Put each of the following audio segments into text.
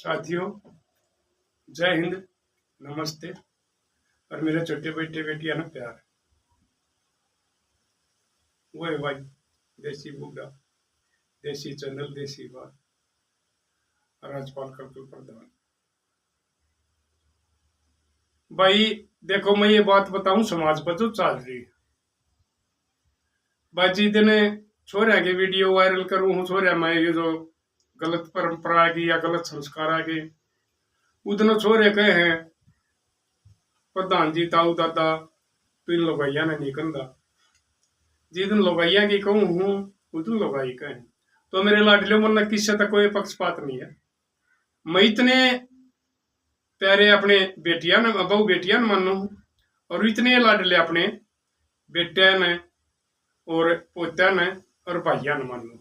साथियों, जय हिंद, नमस्ते। और मेरे छोटे बेटे बेटियां ना प्यार, वो है भाई देसी बुग्गा, देसी चैनल, देसी बात, राजपाल कल्पल प्रधान। भाई देखो, मैं ये बात बताऊं समाज पर जो चल रही है। भाई जी दिन छोरा के वीडियो वायरल करूं हूं, छोरा मैं ये जो गलत परंपरा की या गलत संस्कार के उतने छोरे कहे हैं प्रधान जी ताऊ दादा तो इन लोगैया ने नहीं कंधा। जिस दिन लोगैया की कहूं हूं उस दिन लोगाई कहे। तो मेरे लाडले मन किससे तक कोई पक्षपात नहीं है। मैं इतने प्यारे अपने बेटियां न बहु बेटियां न मानो और इतने लाडले अपने बेटिया ने और पोत्या ने और भाइया न मानो।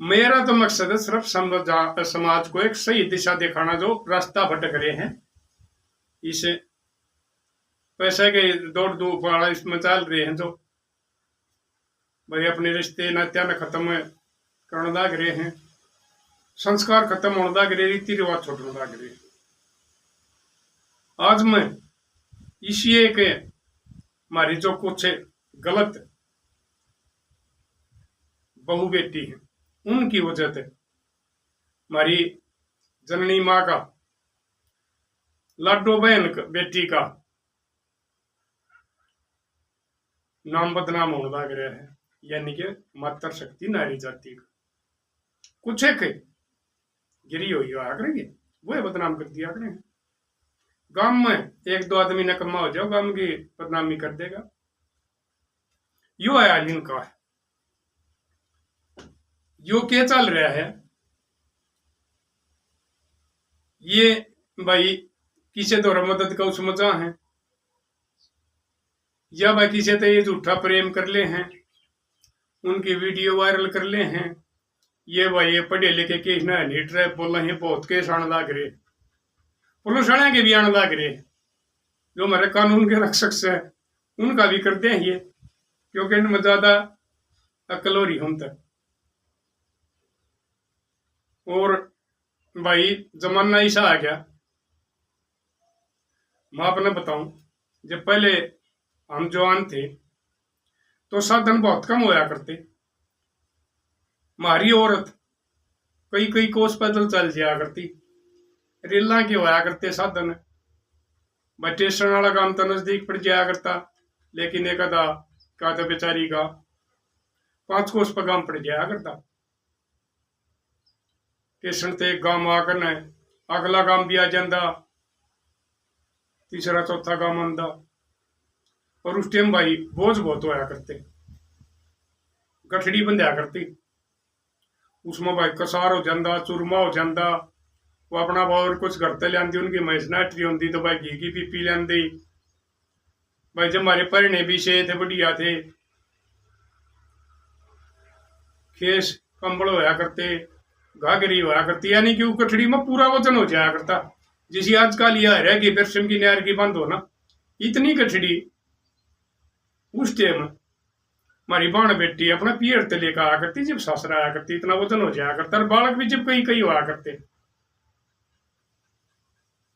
मेरा तो मकसद है सिर्फ समाज को एक सही दिशा दिखाना। जो रास्ता भटक रहे हैं इसे पैसे के दौड़ धूप वाला इसमें चल रहे हैं, जो भाई अपने रिश्ते नात्या न खत्म करने लग रहे हैं, संस्कार खत्म होने लग रहे, रीति रिवाज छोड़ने लग रहे। आज मैं इसी एक हमारी जो कुछ गलत बहु बेटी है उनकी वजह से हमारी जननी माँ का लाडो बहन बेटी का नाम बदनाम होने लग रहा है, यानी कि मातृ शक्ति नारी जाति का कुछ एक गिरी हुई करेंगे वो बदनाम कर दिया करेंगे। गांव में एक दो आदमी नकम्मा हो जाओ, गांव की बदनामी कर देगा। यो है आलिन का, यो क्या चल रहा है ये भाई किसी द्वारा मदद का उसमें जा है या भाई किसी तो ये झूठा प्रेम कर ले हैं, उनकी वीडियो वायरल कर ले हैं। ये भाई ये पढ़े लिखे केस ना नीट रहे बोल रहे बहुत केस आने लग रहे, पुलिस वाले के भी आने लग रहे, जो हमारे कानून के रक्षक है उनका भी करते हैं ये, क्योंकि इनमें ज्यादा अकल हो रही हम तक। और भाई जमाना ऐसा आ गया, मैं अपने बताऊं, जब पहले हम जवान थे तो साधन बहुत कम होया करते। हमारी औरत कई कई कोस पैदल चल जाया करती, रेला के होया करते साधन। भाई स्टेशन वाला काम तो नजदीक पड़ जाया करता, लेकिन एक आधा का तो बेचारी का 5 कोस पर काम पड़ जाया करता। स्टेशन से गांव आकर न अगला काम भी आ जाता, तीसरा चौथा काम आंदा। और उस टाइम भाई बोझ बहुत होया करते, गठड़ी बंध्या करती, उसमें भाई कसार हो जाता, चूरमा हो जाता। वो अपना और कुछ घर ते लियांदी, उनकी मैस नाटरी होंगी तो भाई घी की पीपी लियांदी। भाई जब हमारे परने भी से थे बढ़िया थे, खेस कंबल होया करते, घाघरी होया करती, यानी कि वो कठड़ी में पूरा वजन हो जाया करता। जिसे आजकल यह रह गई परसम की नहर की बंद हो ना, इतनी कठड़ी उस टाइम हमारी बाण बेटी अपना पियर ते लेकर आया करती, जब ससुर आया करती इतना वजन हो जाया करता। और बालक भी जब कई कई हुआ करते,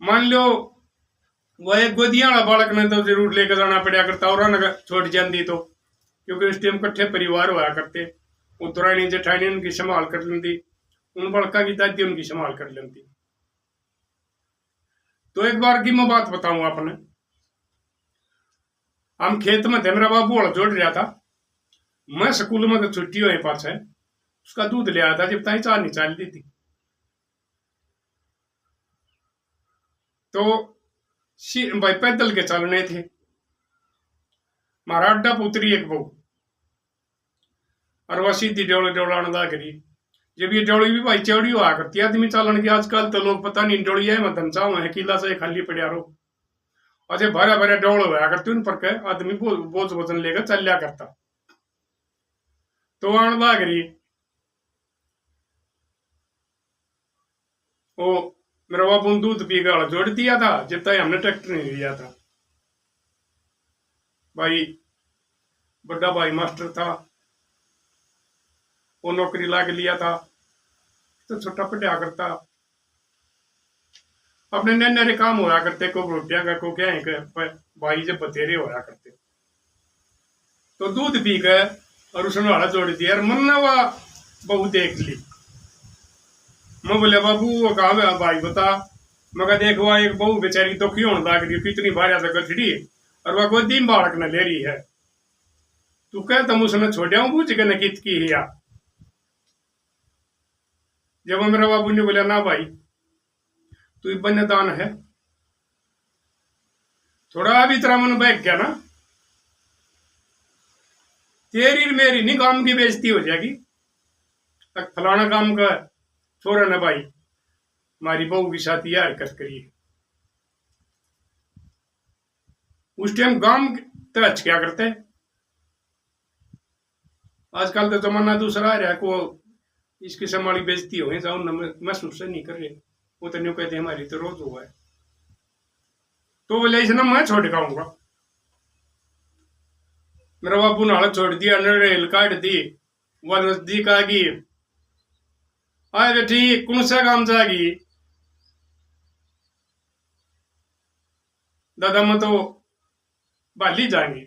मान लो वह एक गोदिया वाला बालक ने तो जरूर लेकर जाना पड़ा करता, और छोड़ जाती तो, क्योंकि उस टाइम कट्ठे परिवार हुआ करते। उत्तरायणी जेठानी उनकी संभाल कर लेती, उन बड़का की दादी उनकी संभाल कर लेती। तो एक बार की मैं बात बताऊं आपने, हम खेत में थे, मेरा बाबू हल जोड़ रहा था, मैं स्कूल में तो छुट्टी हुई पास है, उसका दूध ले आया था, जब तक चार नहीं चाल दी थी। तो भाई पैदल के चलने थे, मारा अड्डा पुत्री एक बहू, और वह सीधी डोले डोलाने लग रही। जब ये डोली भी भाई चौड़ी हुआ करती आदमी चालन की, आजकल तो लोग पता नहीं डोली है मदन चाव है किला से खाली पड़ा रो, और जब भरा भरा डोल हुआ करती उन पर आदमी बोझ वजन लेकर चल लिया करता। तो आने लग रही, वो मेरा बापू दूध पी कर जोड़ दिया था, जब तक हमने ट्रैक्टर नहीं लिया था। भाई बड़ा भाई मास्टर था, वो नौकरी लाग लिया था, तो छोटा पढ़ा करता, अपने नए नए काम होया करते, को रोटियां का को क्या है भाई जब बतेरे होया करते, तो दूध पी के और उसने वाला जोड़ दिया और मन ना वह बहू देख ली। मैं बोले बाबू वो कहा भाई बता। मैं कहा देख वह एक बहू बेचारी दुखी होने लग रही, इतनी भारी से गठड़ी और वह गोदी में बालक न ले रही है, तू कह तुम उसने छोड़ा हूं पूछ के न कित की है। जब मेरा बाबू ने बोला ना भाई तू बन्यदान है, थोड़ा अभी तेरा मन बैठ गया ना, तेरी मेरी नहीं काम की बेइज्जती हो जाएगी। तक फलाना काम का छोरा ना भाई हमारी बहू की साथ यह हरकत करिए। उस टाइम गांव तच क्या करते, आजकल तो जमाना दूसरा है को इसकी समाली बेइज्जती हो महसूस नहीं कर रहे, वो तो न्यू कहते हमारी तो रोज हुआ है, तो बोले इसने मैं छोड़ खाऊंगा। मेरा बापू नाल छोड़ दिया, रेल काट दी, वह नजदीक आ गई, आए बेटी कौन सा काम जाएगी, दादा मैं तो बाली जाएंगी।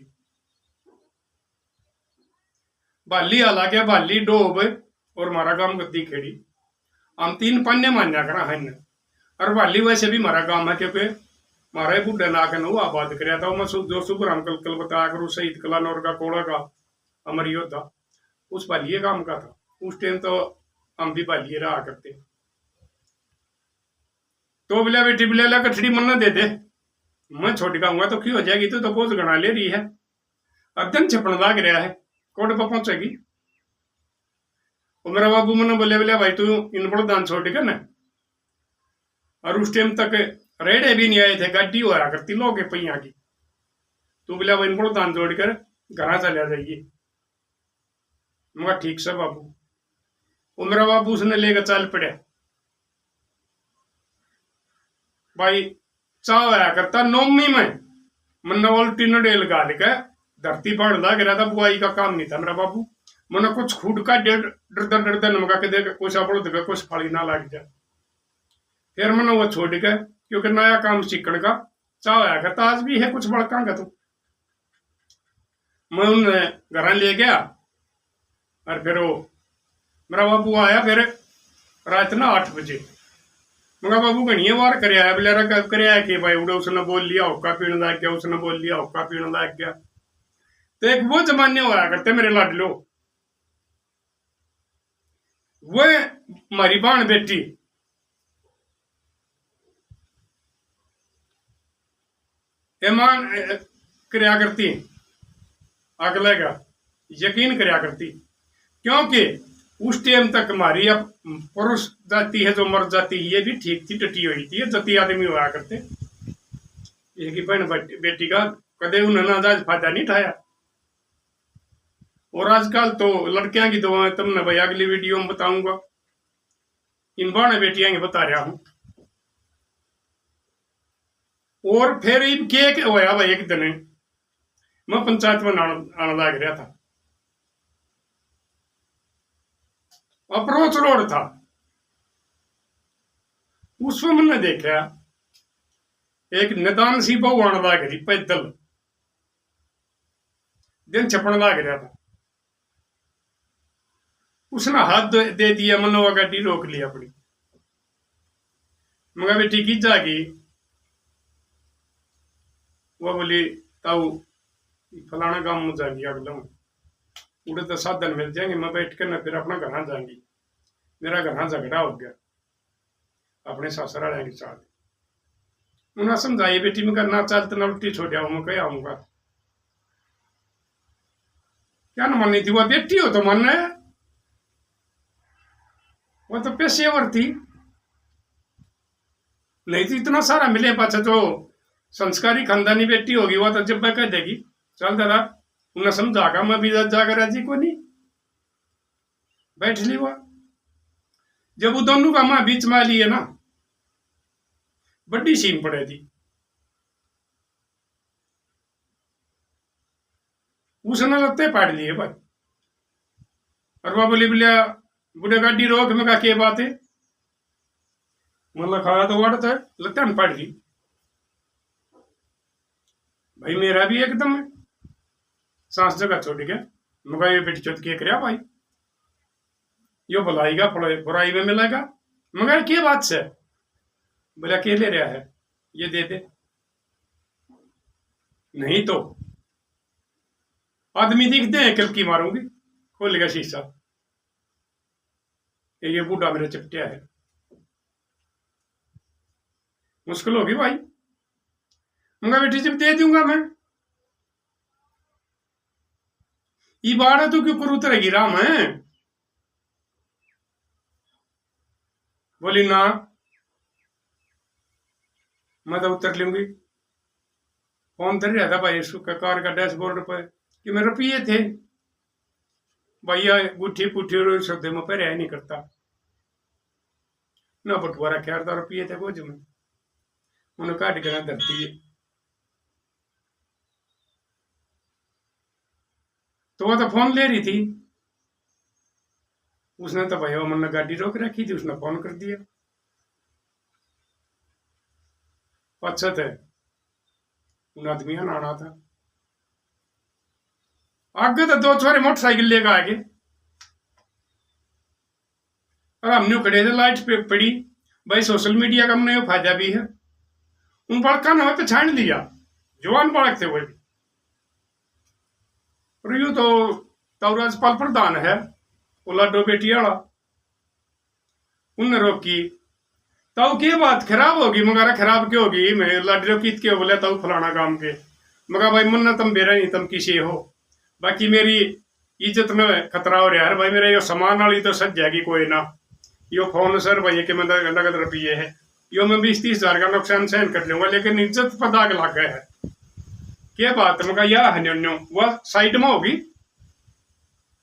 बाली आला क्या बाली डोब और मारा काम गद्दी खेड़ी, हम 3 पन्ने मान्या करा है, और बाली वैसे भी हमारा काम है क्योंकि मारा बुढ़ा नाक ने वो आबाद कराया था। मैं जो शुभ राम कल बताया करूँ शहीद कलानौर का कोड़ा का अमर योद्धा, उस बालिए काम का था। उस टाइम तो हम भी बालिए रहा करते। तो बोला बेटी बोले कठड़ी मन दे दे, मैं छोड़ खाऊंगा तो क्यों हो जाएगी, तो बोझ गणा ले रही है, अब दिन छपन लाग रहा है, कोट पर पहुंचेगी। और मेरा बाबू मैंने बोले भाई तू इन बड़ो दान छोड़ के ना, और उस टाइम तक रेड़े भी नहीं आए थे, गाड़ी होया करती लोग के पहिया की, तू बोला इन बड़ो दान जोड़कर घर चला जाइए। मैं ठीक से बाबू। वो मेरा बाबू उसने लेकर चल पड़ा, भाई चाव आया करता नौमी में मन उल्टी नडेल गाल के धरती पड़ लग रहा था, बुआई का काम नहीं था मेरा बाबू। मैंने कुछ खूट का डरता नमका के देख कुछ अपड़ो कुछ फाड़ी ना लग जाए, फिर मैंने वो छोड़ के क्योंकि नया काम सीखने का चाव आया करता, आज भी है कुछ बड़का का। तो मैं उन घर ले गया और फिर वो मेरा बाबू आया फिर रात ना 8 बजे। मगा बाबू घनिया बार कराया बिलारा कब कराया कि भाई उड़े उसने बोल लिया हुक्का पीने लग गया, उसने बोल लिया हुक्का पीने लग गया। तो एक वो जमाने होया करते मेरे लाडलो, वो हमारी बाण बेटी ईमान कराया करती, अगले का यकीन कराया करती, क्योंकि उस टाइम तक हमारी अब पुरुष जाति है जो मर जाती है ये भी ठीक थी, टटी हुई थी, जति आदमी हुआ करते, इसकी बहन बेटी का कदे उन्होंने नाजायज फायदा नहीं उठाया। और आजकल तो लड़कियां की दुआएं तुमने भाई अगली वीडियो में बताऊंगा, इन बाण बेटियां बता रहा हूं। और फिर केक होया भाई एक दिन मैं पंचायत में आने लग रहा था, अप्रोच रोड था, उसमें मैंने देखा एक निदान सी बहू आने लग रही पैदल, दिन छपन लग रहा था, उसने हाथ दे दिया, मैंने वो गाड़ी रोक ली अपनी। मगर बेटी की जागी, वो बोली ताऊ फलाना काम में जाएंगी अगला उड़े तो साधन मिल जाएंगे, मैं बैठ कर ना फिर अपना घर जाएंगी। मेरा घर झगड़ा हो गया अपने ससुर वाले के साथ, उन्हें समझाइए बेटी में करना चलते ना उल्टी छोड़ मैं कहीं आऊंगा, क्या न मानी थी, वो बेटी हो तो मन है, वो तो पेशेवर थी, नहीं तो इतना सारा मिले पाचा जो संस्कारी खानदानी बेटी होगी वो तो जब कह देगी चल दादा, उन्हें समझागा मैं भी जाकर राजी को नहीं बैठ ली। वो जब वो दोनों का मां बीच में लिए ना बड़ी सीन पड़े थी, उसने लगते पाड़ लिए भाई। और वह बोली बोलिया बुढ़े गाड़ी रोक में का बात है, मतलब खाया तो वाट है लत्तन पड़ गई भाई मेरा भी एकदम है सांस जगह छोड़ गया मगा ये बेटी चुत के करया भाई यो भलाईगा बुराई में मिलेगा मगर क्या बात से बोला के ले रहा है ये दे दे नहीं तो आदमी दिखते हैं कल की मारूंगी खोलेगा शीशा ये बूढ़ा मेरा चिपटिया है मुश्किल होगी भाई मगर बेटी जब दे दूंगा मैं ये बाड़ा तो क्यों करू उतरेगी राम है बोली ना मैं तो उतर लूंगी फोन कर रहा था भाई उसका कार का डैशबोर्ड पर कि मेरे रुपये थे भैया गुठी पुठी और सौदे में पर नहीं करता ना बटवारा ख्याल था रुपये थे कुछ में उन्हें काट के ना धरती है तो वो तो फोन ले रही थी उसने तो भैया मन ने गाड़ी रोक रखी थी उसने फोन कर दिया अच्छा थे उन आदमियों ने आना था आगे तो दो छोरे मोटरसाइकिल लेकर आगे और हमने खड़े थे लाइट पे पड़ी भाई सोशल मीडिया का हमने फायदा भी है उन बड़का ने पछाण लिया जवान बालक थे वो भी और यूं तो राज्यपाल प्रधान है वो लाडो बेटी वाला उनने रोकी ताऊ की बात खराब होगी मगर खराब क्यों होगी मैं लाडो कीत के बोले ताऊ फलाना काम के मगर भाई मन तुम बेरा नहीं तुम किसी हो बाकी मेरी इज्जत में खतरा हो रहा है भाई मेरा यो सामान वाली तो सज जाएगी कोई ना यो फोन सर भाई के मतलब नगद रुपये है यो मैं 20-30 हजार का नुकसान सहन कर लूंगा लेकिन इज्जत पर दाग लग गया है क्या बात मगा या हन्यो वह साइड में होगी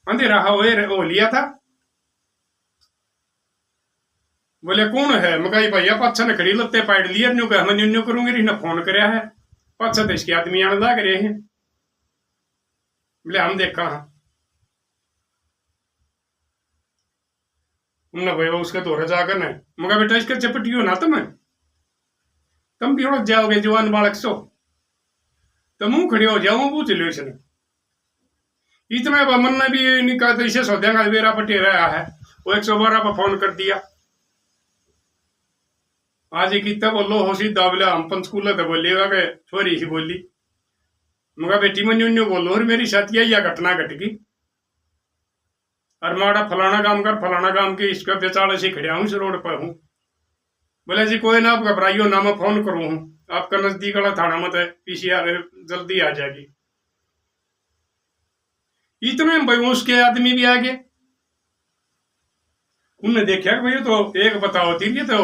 अंधेरा हो लिया था बोले कौन है मगा भैया पाछा ने खड़ी लत्ते पाड़ लिया न्यू कह मैं न्यू करूंगी ने फोन कराया है पाछा देश के आदमी आने लग रहे हैं बोले हम देखा हाँ उन्होंने भाई उसके दौरे जाकर ने मगा बेटा इसके चपटियो ना तुम भी उड़ जाओगे जवान बालक सो तो मुंह खड़े हो जाओ पूछ लो इसने इतना मन ने भी नहीं कहा तो इसे सौदेगा मेरा पटे रहा है वो 112 पर फोन कर दिया आज ही कितना बोलो हो सीधा बोले हम पंचकूला तो बोले के छोरी ही बोली मगा बेटी में न्यू बोलो और मेरी साथ यह घटना घट गई और माड़ा फलाना काम कर फलाना काम के इसका बेचारा से खड़िया हूँ इस रोड पर हूँ बोले जी कोई ना आप घबराइयो ना मैं फोन करूँ हूँ आपका नजदीक वाला थाना मत है पीसीआर जल्दी आ जाएगी इतने भाई उसके आदमी भी आ गए उनने देखा कि भाई तो एक बताओ थी ये तो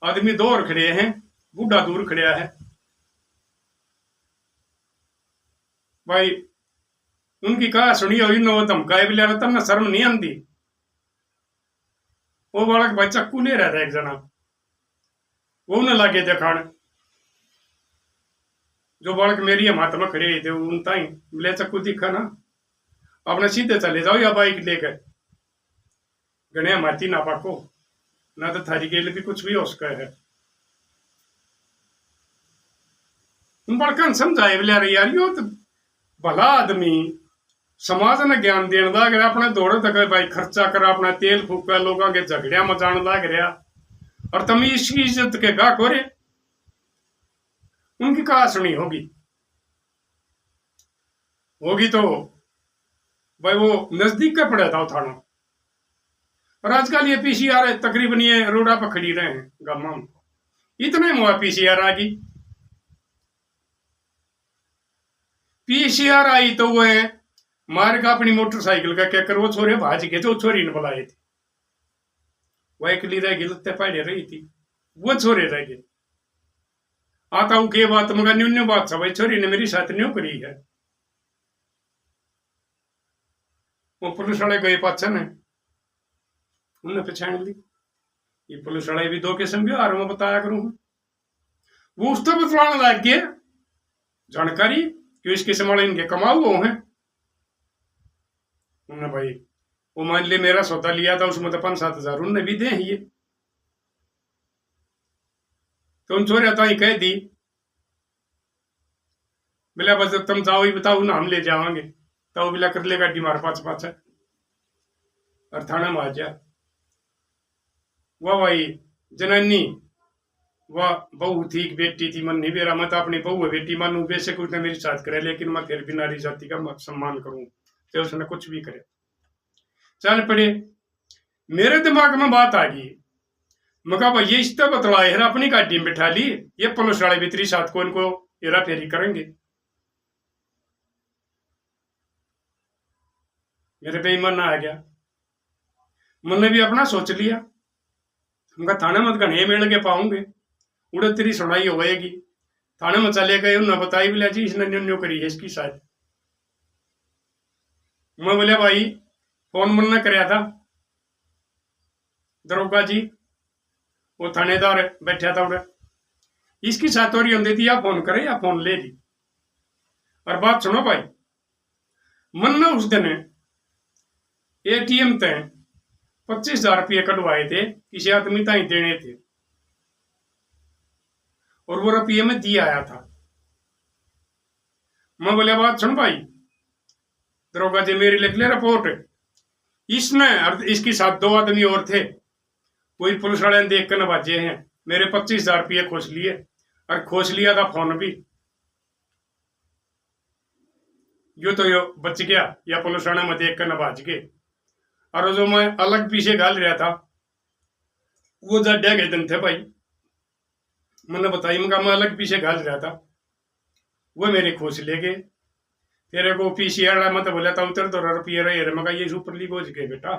आदमी दो और खड़े हैं बूढ़ा दूर खड़िया है भाई उनकी कहा सुनी हो इन धमकाए भी ले रहा तब शर्म नहीं आती वो बालक भाई चक्कू ले रहा था एक जना वो उन्हें लागे दिखाने जो बालक मेरी हाथ में खड़े थे उनता ही ले चक्कू दिखा ना अपने सीधे चले जाओ या बाइक लेकर गणे मारती ना पाको ना तो थारी के लिए भी कुछ भी हो सका है उन बड़का समझाए बोले अरे यार यो तो भला आदमी समाज ने ज्ञान देने लग रहा अपने दौड़े तक भाई खर्चा कर अपना तेल फूका लोगों के झगड़िया मचाने लग रहा और तुम इसकी इज्जत के गाह कोरे उनकी कहा सुनी होगी तो भाई वो नजदीक का पड़ा था थाना और आजकल ये पीसीआर तकरीबन ये रोडा पर खड़ी रहे हैं गामा में इतने में पीसीआर आ गई पीसीआर आई तो वो है मार का अपनी मोटरसाइकिल का कहकर वो छोरे भाज के तो छोरी ने बुलाए थे वह अकेली रह गई लत्ते पाड़े रही थी वो छोरे रह गए आता हूं के बात मगर न्यून्य बात सब छोरी ने मेरी साथ न्यू करी है वो पुलिस वाले गए पाछा ने उन्हें पहचान ली ये पुलिस वाले भी दो किस्म के आ रहा मैं बताया करूँ वो उस तो बतलाने लग गए जानकारी कि इस किस्म वाले इनके कमाऊ वो हैं उन्हें भाई वो मान लिया मेरा सौदा लिया था उसमें तो 5-7 हजार उनने भी दे ये तो उन छोरे ताई कह दी, बोला बस तुम जाओ ही बताओ ना, हम ले जावांगे। तो बोला कर ले गाड़ी मार पाछ पाछ और थाना में आ जा। वह भाई जनानी वह बहू थी, बेटी थी, मन नहीं बेरा मत अपनी बहू है बेटी मानू, बेशक उसने मेरी साथ करे, लेकिन मैं फिर भी नारी जाति का सम्मान करूं, चाहे उसने कुछ भी करे। चल पड़े, मेरे दिमाग में बात आ गई, मैं कहा भाई ये इतना बतला हेरा अपनी गाड़ी में बिठा ली, ये पुलिस वाले भीतरी साथ को इनको हेरा फेरी करेंगे। मेरे बेईमान आ गया, मैंने भी अपना सोच लिया, उनका थाने मत घने मिल के पाऊंगे, उड़े तेरी सुनाई होएगी। थाने में चले गए, उन्हें बताई बोला जी इसने न्यो करी है इसकी शायद। मैं बोलिया भाई फोन मन कराया था दरोगा जी, वो थानेदार बैठा था उड़े, इसकी सातोरी होती थी, या फोन करे या फोन ले ली। और बात सुनो भाई, मन ने उस दिन एटीएम ते 25,000 रुपये कटवाए थे, किसी आदमी ताई देने थे, और वो रुपये में दिया आया था। मैं बोले बात सुन भाई दरोगा जी, मेरी लिख ले रिपोर्ट, इसने और इसके साथ 2 आदमी और थे, कोई पुलिस वाले ने देख कर नवाजे हैं, मेरे 25,000 रुपये खोस लिए, और खोस लिया था फोन भी। यो तो यो बच गया, या पुलिस वाले में देख कर नवाज के। और जो मैं अलग पीछे घाल रहा था, वो जड्डा गए दिन थे भाई, मैंने बताई मैं अलग पीछे घाल रहा था, वो मेरे खोस ले गए। तेरे को पीछे आड़ा मत बोला था उतर तो रुपये रहे, मैं ये सुपर लीग हो गए बेटा,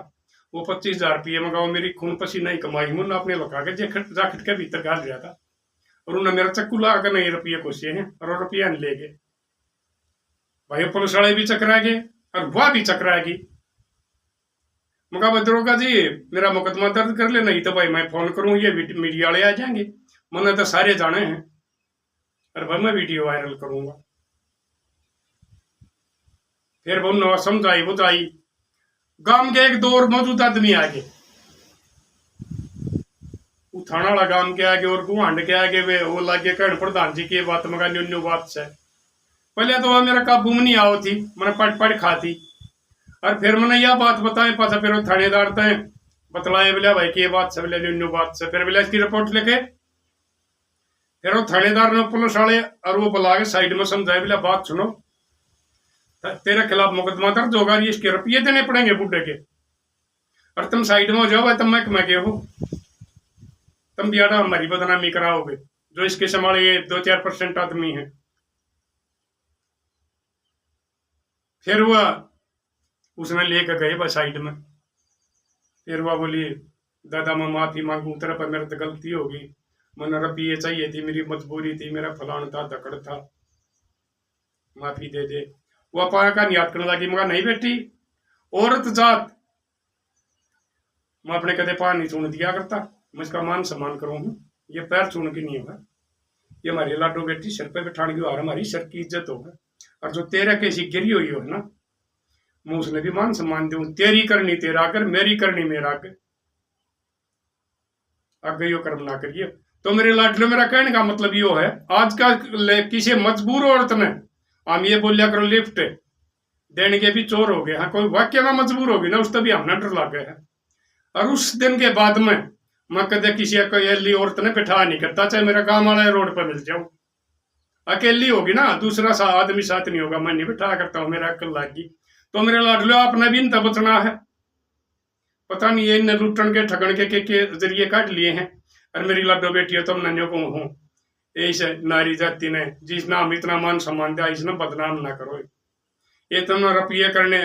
वो 25,000 रुपये मंगाओ, मेरी खून पसीना ही कमाई, मुन्ना अपने लगा के जाखट के भीतर घाल रहा था, और उन्हें मेरा चक्कू लगा कर नहीं रुपये खोसे हैं, और रुपया ले गए। भाई पुलिस वाले भी चकरा गए और वह भी चकरा गई। मका दरोगा जी मेरा मुकदमा दर्ज कर ले, नहीं तो भाई मैं फोन करूं ये मीडिया वाले आ जाएंगे, मैंने तो सारे जाने हैं, और भाई मैं वीडियो वायरल करूंगा। फिर वो समझाई बुझाई, गांव के 1-2 और मौजूद आदमी आगे, थाना वाला गांव के आगे और गुहांड के आगे वे वो लागे कहने प्रधान जी की बात मगा न्यू बात से पहले तो वह मेरा काबू में नहीं आओ थी, मैंने पट पट खाती, और फिर मैंने यह बात बताए पासा, फिर वो थानेदार थे बतलाए बोले भाई की बात से, बोले न्यू बात से, फिर बोले इसकी रिपोर्ट लेके, फिर वो थानेदार ने पुलिस वाले और वो बुला के साइड में समझाए, बोले बात सुनो, तेरे खिलाफ मुकदमा दर्ज होगा, इसके रुपये देने पड़ेंगे बुढ़े के, और तुम साइड में हो जाओ, तुम मैं के हो, तुम भी आड़ा हमारी बदनामी कराओगे, जो इसके संभाले ये 2-4% आदमी है। फिर वह उसने लेकर गए बस साइड में, फिर वह बोली दादा मैं माफी मांगू, तेरे पर मेरे तो गलती होगी, मैंने रुपये चाहिए थी, मेरी मजबूरी थी, मेरा फलान था धकड़ था, माफी दे दे। वह पाया का याद करने लगी, मगर नहीं बेटी औरत जात मैं अपने कदे पार नहीं छूने दिया करता, मैं इसका मान सम्मान करूँ, ये पैर छूने की नहीं होगा, ये हमारी लाडो बेटी सिर पे बिठाने की और हमारी सर की इज्जत होगा, और जो तेरा कैसी गिरी हुई हो ना, मैं उसने भी मान सम्मान दूं, तेरी करनी तेरा कर, मेरी करनी मेरा कर, आगे यो कर्म ना करिए। तो मेरे लाडलो मेरा कहने का मतलब यो है, आज का किसी मजबूर औरत ने हम ये बोलिया करो लिफ्ट देने के भी चोर हो गए, हाँ कोई वाक्य में मजबूर होगी ना, उस तभी हमने डर लग गए है। और उस दिन के बाद में मैं कदे किसी अकेली औरत ने बिठा नहीं करता, चाहे मेरा काम वाला रोड पर मिल जाऊं, अकेली होगी ना, दूसरा आदमी साथ नहीं होगा, मैं नहीं बिठा करता हूँ, मेरा अक्ल लागी। तो मेरे लाडलो आपने भी इनता बचना है, पता नहीं ये लुटन के ठगन के जरिए काट लिए हैं, और मेरी लाडो बेटी तुम नन्यो को हूँ, इस नारी जाति ने जिस नाम इतना मान सम्मान दिया, इसने बदनाम ना करो, ये तुमने रुपये करने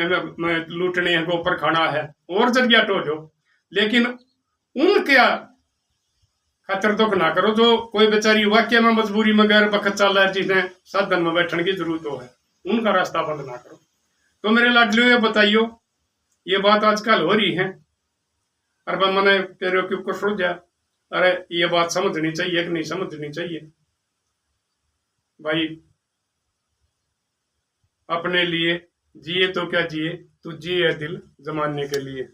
लूटने के ऊपर खाना है और जरिया टोलो, लेकिन उनके खातर दुख ना करो, जो कोई बेचारी वाक्य में मजबूरी में गैर बखत चल रहा है, जिसने साधन में बैठने की जरूरत हो है, उनका रास्ता बंद ना करो। तो मेरे लाडलियों ये बताइयो, ये बात आजकल हो रही है, और मैंने तेरे के ऊपर सोच जा, अरे ये बात समझनी चाहिए कि नहीं समझनी चाहिए भाई, अपने लिए जिए तो क्या जिए, तू जिए दिल जमाने के लिए।